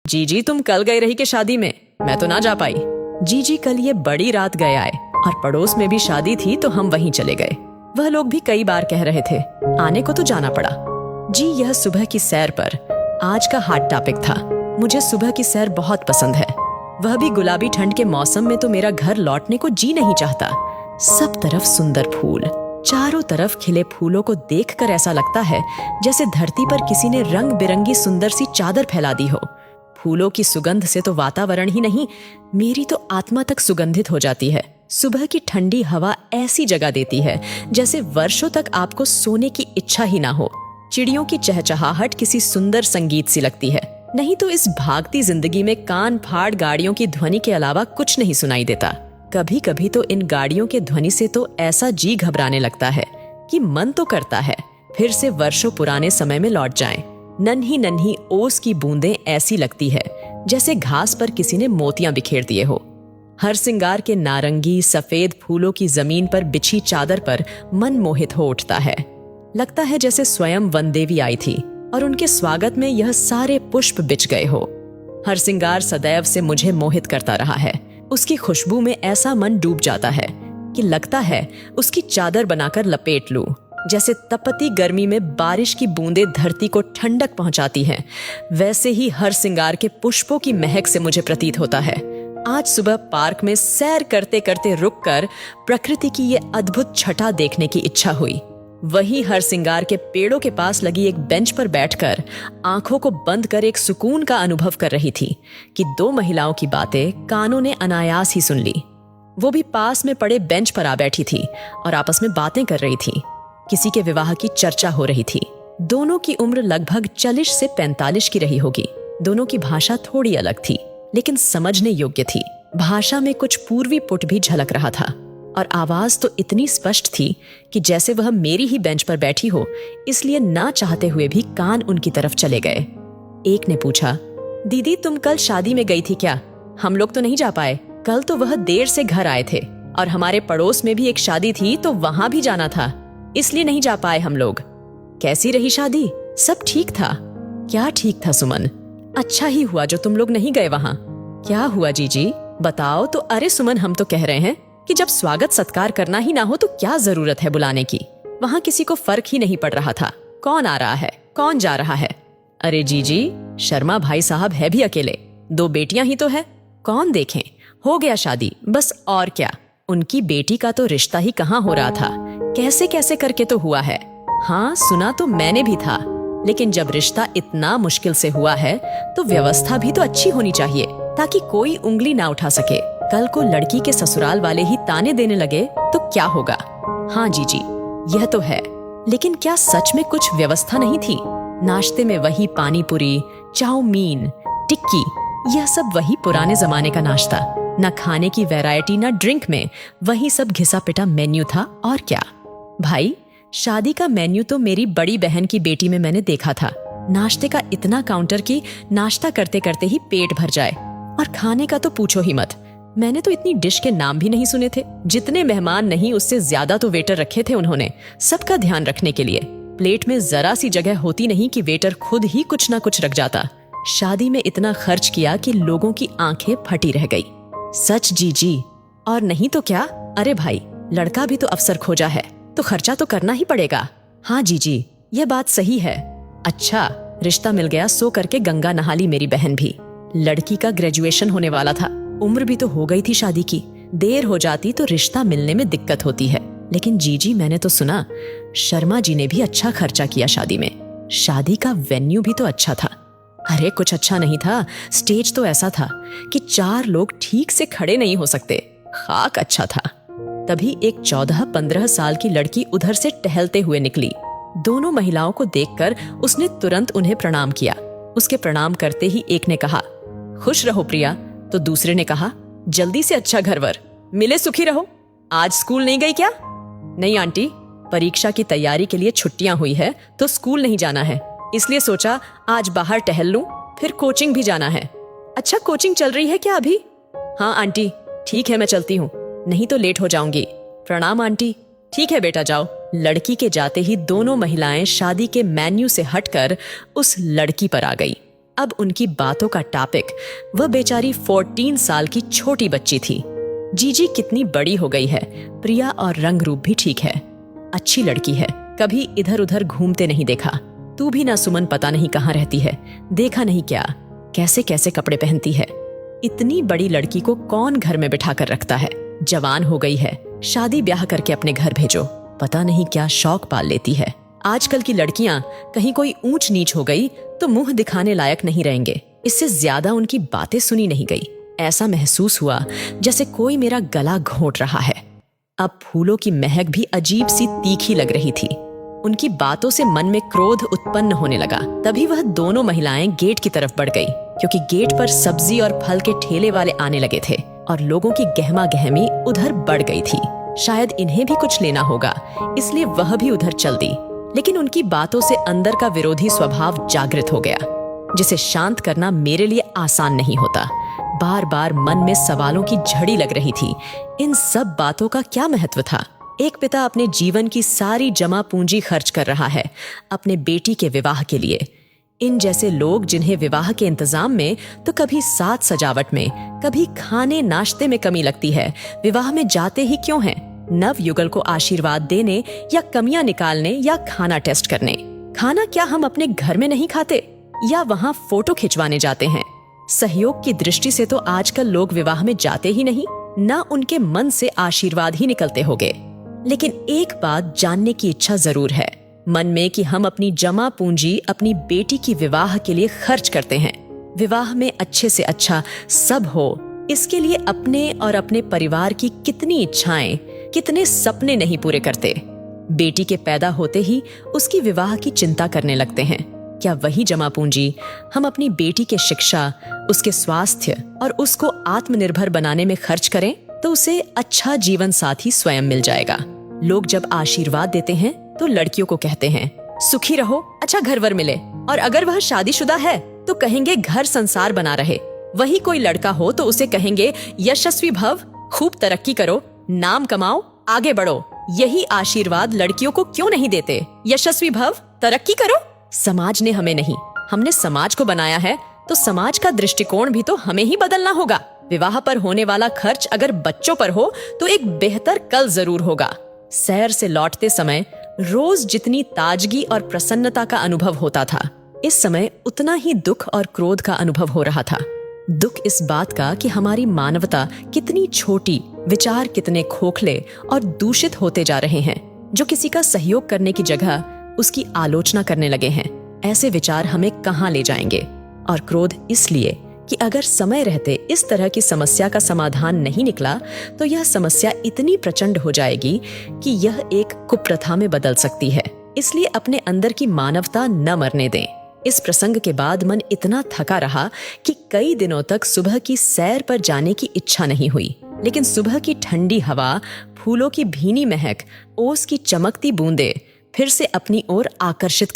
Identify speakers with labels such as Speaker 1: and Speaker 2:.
Speaker 1: जीजी तुम कल गए रही के शादी में, मैं तो ना जा पाई। जीजी कल ये बड़ी रात गए आए और पड़ोस में भी शादी थी तो हम वहीं चले गए। वह लोग भी कई बार कह रहे थे, आने को तो जाना पड़ा। जी यह सुबह की सैर पर आज का हॉट टॉपिक था। मुझे सुबह की सैर बहुत पसंद है, वह भी गुलाबी ठंड के मौसम में तो मेरा घर लौटने को जी नहीं चाहता। सब तरफ सुंदर फूल, चारों तरफ खिले फूलों को देखकर ऐसा लगता है जैसे धरती पर किसी ने रंग बिरंगी सुंदर सी चादर फैला दी हो। फूलों की सुगंध से तो वातावरण ही नहीं, मेरी तो आत्मा तक सुगंधित हो जाती है। सुबह की ठंडी हवा ऐसी जगह देती है जैसे वर्षों तक आपको सोने की इच्छा ही ना हो। चिड़ियों की चहचहाहट किसी सुंदर संगीत सी लगती है। नहीं तो इस भागती जिंदगी में कान फाड़ गाड़ियों की ध्वनि के अलावा कुछ नहीं सुनाई देता। कभी कभी तो इन गाड़ियों के ध्वनि से तो ऐसा जी घबराने लगता है कि मन तो करता है फिर से वर्षों पुराने समय में लौट जाएं। नन्ही नन्ही ओस की बूंदें ऐसी लगती है जैसे घास पर किसी ने मोतियां बिखेर दिए हो। हर सिंगार के नारंगी सफेद फूलों की जमीन पर बिछी चादर पर मन मोहित हो उठता है। लगता है जैसे स्वयं वनदेवी आई थी और उनके स्वागत में यह सारे पुष्प बिछ गए हो। हर सिंगार सदैव से मुझे मोहित करता रहा है। उसकी खुशबू में ऐसा मन डूब जाता है कि लगता है उसकी चादर बनाकर लपेट लूं। जैसे तपती गर्मी में बारिश की बूंदें धरती को ठंडक पहुंचाती हैं, वैसे ही हर सिंगार के पुष्पों की महक से मुझे प्रतीत होता है। आज सुबह पार्क में सैर करते करते रुककर प्रकृति की ये अद्भुत छटा देखने की इच्छा हुई। वही हर सिंगार के पेड़ों के पास लगी एक बेंच पर बैठकर आंखों को बंद कर एक सुकून का अनुभव कर रही थी कि दो महिलाओं की बातें कानों ने अनायास ही सुन ली। वो भी पास में पड़े बेंच पर आ बैठी थी और आपस में बातें कर रही थी। किसी के विवाह की चर्चा हो रही थी। दोनों की उम्र लगभग 40 से 45 की रही होगी। दोनों की भाषा थोड़ी अलग थी लेकिन समझने योग्य थी। भाषा में कुछ पूर्वी पुट भी झलक रहा था और आवाज तो इतनी स्पष्ट थी कि जैसे वह मेरी ही बेंच पर बैठी हो, इसलिए ना चाहते हुए भी कान उनकी तरफ चले गए। एक ने पूछा, दीदी तुम कल शादी में गई थी क्या? हम लोग तो नहीं जा पाए। कल तो वह देर से घर आए थे और हमारे पड़ोस में भी एक शादी थी तो वहां भी जाना था, इसलिए नहीं जा पाए हम लोग। कैसी रही शादी? सब ठीक था। क्या ठीक था सुमन? अच्छा ही हुआ जो तुम लोग नहीं गए वहां। क्या हुआ जीजी बताओ तो। अरे सुमन हम तो कह रहे हैं कि जब स्वागत सत्कार करना ही ना हो तो क्या जरूरत है बुलाने की। वहां किसी को फर्क ही नहीं पड़ रहा था कौन आ रहा है कौन जा रहा है। अरे जीजी शर्मा भाई साहब है भी अकेले, 2 बेटियां ही तो है, कौन देखें। हो गया शादी बस, और क्या। उनकी बेटी का तो रिश्ता ही कहाँ हो रहा था, कैसे कैसे करके तो हुआ है। हाँ सुना तो मैंने भी था, लेकिन जब रिश्ता इतना मुश्किल से हुआ है तो व्यवस्था भी तो अच्छी होनी चाहिए ताकि कोई उंगली ना उठा सके। कल को लड़की के ससुराल वाले ही ताने देने लगे तो क्या होगा। हाँ जीजी यह तो है, लेकिन क्या सच में कुछ व्यवस्था नहीं थी? नाश्ते में वही पानी पूरी चाउमीन टिक्की, यह सब वही पुराने जमाने का नाश्ता। न खाने की वैरायटी न ड्रिंक में वही सब घिसा पिटा मेन्यू था। और क्या भाई, शादी का मेन्यू तो मेरी बड़ी बहन की बेटी में मैंने देखा था। नाश्ते का इतना काउंटर की नाश्ता करते करते ही पेट भर जाए, और खाने का तो पूछो ही मत। मैंने तो इतनी डिश के नाम भी नहीं सुने थे। जितने मेहमान नहीं उससे ज्यादा तो वेटर रखे थे उन्होंने, सबका ध्यान रखने के लिए। प्लेट में जरा सी जगह होती नहीं कि वेटर खुद ही कुछ ना कुछ रख जाता। शादी में इतना खर्च किया कि लोगों की आंखें फटी रह गई। सच जीजी, और नहीं तो क्या। अरे भाई लड़का भी तो अफसर खोजा है तो खर्चा तो करना ही पड़ेगा। हाँ जीजी यह बात सही है। अच्छा रिश्ता मिल गया सो करके गंगा नहा ली मेरी बहन भी। लड़की का ग्रेजुएशन होने वाला था, उम्र भी तो हो गई थी शादी की। देर हो जाती तो रिश्ता मिलने में दिक्कत होती है। लेकिन जीजी मैंने तो सुना शर्मा जी ने भी अच्छा खर्चा किया शादी में। शादी का वेन्यू भी तो अच्छा था। अरे कुछ अच्छा नहीं था, स्टेज तो ऐसा था कि 4 लोग ठीक से खड़े नहीं हो सकते। खाक अच्छा था। तभी एक 14-15 साल की लड़की उधर से टहलते हुए निकली। दोनों महिलाओं को देखकर उसने तुरंत उन्हें प्रणाम किया। उसके प्रणाम करते ही एक ने कहा, खुश रहो प्रिया, तो दूसरे ने कहा, जल्दी से अच्छा घरवर, मिले सुखी रहो। आज स्कूल नहीं गई क्या? नहीं आंटी, परीक्षा की तैयारी के लिए छुट्टियां हुई है तो स्कूल नहीं जाना है, इसलिए सोचा आज बाहर टहल लूं, फिर कोचिंग भी जाना है। अच्छा कोचिंग चल रही है क्या अभी? हाँ आंटी ठीक है मैं चलती हूँ, नहीं तो लेट हो जाऊंगी। प्रणाम आंटी। ठीक है बेटा जाओ। लड़की के जाते ही दोनों महिलाएं शादी के मेन्यू से हटकर उस लड़की पर आ गई। अब उनकी बातों का टॉपिक वह बेचारी 14 साल की छोटी बच्ची थी। जीजी कितनी बड़ी हो गई है, प्रिया और रंग रूप भी ठीक है, अच्छी लड़की है, कभी इधर उधर घूमते नहीं देखा। तू भी ना सुमन पता नहीं कहाँ रहती है, देखा नहीं क्या, कैसे कैसे कपड़े पहनती है। इतनी बड़ी लड़की को कौन घर में बिठा कर रखता है। जवान हो गई है, शादी ब्याह करके अपने घर भेजो, पता नहीं क्या शौक पाल लेती है। आजकल की लड़कियां कहीं कोई ऊंच नीच हो गई तो मुंह दिखाने लायक नहीं रहेंगे। इससे ज्यादा उनकी बातें सुनी नहीं गई। ऐसा महसूस हुआ जैसे कोई मेरा गला घोंट रहा है। अब फूलों की महक भी अजीब सी तीखी लग रही थी। उनकी बातों से मन में क्रोध उत्पन्न होने लगा। तभी वह दोनों महिलाएं गेट की तरफ बढ़ गई, क्योंकि गेट पर सब्जी और फल के ठेले वाले आने लगे थे और लोगों की गहमा गहमी उधर बढ़ गई थी। शायद इन्हें भी कुछ लेना होगा, इसलिए वह भी उधर चल दी। लेकिन उनकी बातों से अंदर का विरोधी स्वभाव जागृत हो गया, जिसे शांत करना मेरे लिए आसान नहीं होता। बार बार मन में सवालों की झड़ी लग रही थी। इन सब बातों का क्या महत्व था? एक पिता अपने जीवन की सारी जमा पूंजी खर्च कर रहा है अपने बेटी के विवाह के लिए। इन जैसे लोग जिन्हें विवाह के इंतजाम में तो कभी साज सजावट में, कभी खाने नाश्ते में कमी लगती है, विवाह में जाते ही क्यों हैं? नव युगल को आशीर्वाद देने या कमियां निकालने या खाना टेस्ट करने। खाना क्या हम अपने घर में नहीं खाते या वहां फोटो खिंचवाने जाते हैं? सहयोग की दृष्टि से तो आजकल लोग विवाह में जाते ही नहीं, ना उनके मन से आशीर्वाद ही निकलते होंगे। लेकिन एक बात जानने की इच्छा जरूर है मन में कि हम अपनी जमा पूंजी अपनी बेटी की विवाह के लिए खर्च करते हैं। विवाह में अच्छे से अच्छा सब हो, इसके लिए अपने और अपने परिवार की कितनी इच्छाएं, कितने सपने नहीं पूरे करते। बेटी के पैदा होते ही उसकी विवाह की चिंता करने लगते हैं। क्या वही जमा पूंजी हम अपनी बेटी के शिक्षा, उसके स्वास्थ्य और उसको आत्मनिर्भर बनाने में खर्च करें तो उसे अच्छा जीवन साथी स्वयं मिल जाएगा। लोग जब आशीर्वाद देते हैं तो लड़कियों को कहते हैं सुखी रहो, अच्छा घर वर मिले, और अगर वह शादीशुदा है तो कहेंगे घर संसार बना रहे। वही कोई लड़का हो तो उसे कहेंगे यशस्वी भव, खूब तरक्की करो, नाम कमाओ, आगे बढ़ो। यही आशीर्वाद लड़कियों को क्यों नहीं देते? यशस्वी भव, तरक्की करो। समाज ने हमें नहीं, हमने समाज को बनाया है, तो समाज का दृष्टिकोण भी तो हमें ही बदलना होगा। विवाह पर होने वाला खर्च अगर बच्चों पर हो तो एक बेहतर कल जरूर होगा। सैर से लौटते समय रोज जितनी ताजगी और प्रसन्नता का अनुभव होता था, इस समय उतना ही दुख और क्रोध का अनुभव हो रहा था। दुख इस बात का कि हमारी मानवता कितनी छोटी, विचार कितने खोखले और दूषित होते जा रहे हैं, जो किसी का सहयोग करने की जगह उसकी आलोचना करने लगे हैं। ऐसे विचार हमें कहाँ ले जाएंगे? और क्रोध इसलिए कि अगर समय रहते इस तरह की समस्या का समाधान नहीं निकला तो यह समस्या इतनी प्रचंड हो जाएगी कि यह एक कुप्रथा में बदल सकती है। इसलिए अपने अंदर की मानवता न मरने दें। इस प्रसंग के बाद मन इतना थका रहा कि कई दिनों तक सुबह की सैर पर जाने की इच्छा नहीं हुई। लेकिन सुबह की ठंडी हवा, फूलों की भीनी महक, ओस की चमकती बूंदें फिर से अपनी ओर आकर्षित कर